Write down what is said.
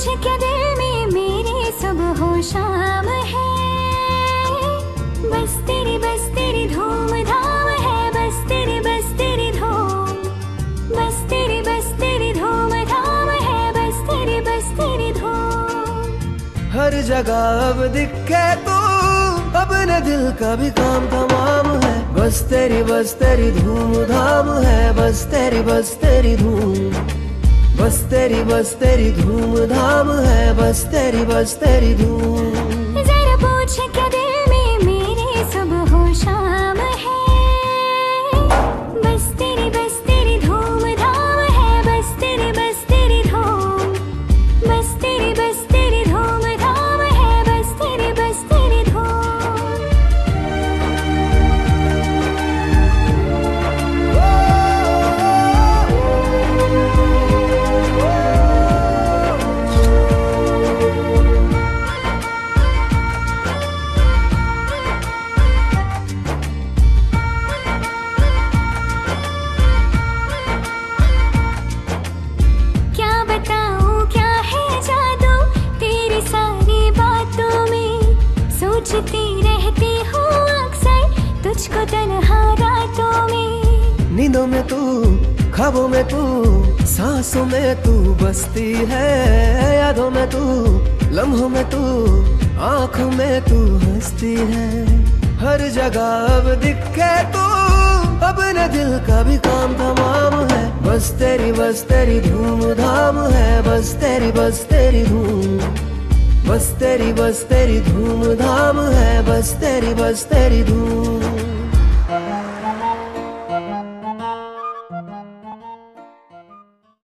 पूछे क्या दिल में मेरे सुबह हो शाम है। बस तेरी धूम धाम है, बस तेरी धूम, बस तेरी धूम धाम है, बस तेरी धूम। हर जगह अब दिखे तू, अपने दिल का भी काम तमाम है। बस तेरी धूम धाम है, बस तेरी धूम, बस तेरी धूम धाम है, बस तेरी धूम। जरा पूछे क्या दिल में मेरे सुबह हो शाम है। बस तेरी धूम धाम है, बस तेरी धूम, बस तेरी धूम धाम है, बस तेरी धूम। सोचती रहती हूँ अक्सर तुझको तन्हा रातों में। नींदों में तू, ख्वाबों में तू, सांसों में तू बसती है। यादों में तू, लम्हों में तू, आँखों में तू हंसती है। हर जगह अब दिखे तू, अपने दिल का भी काम तमाम है। बस तेरी धूम धाम है, बस तेरी धूम, बस तेरी धूम धाम है, बस तेरी धूम।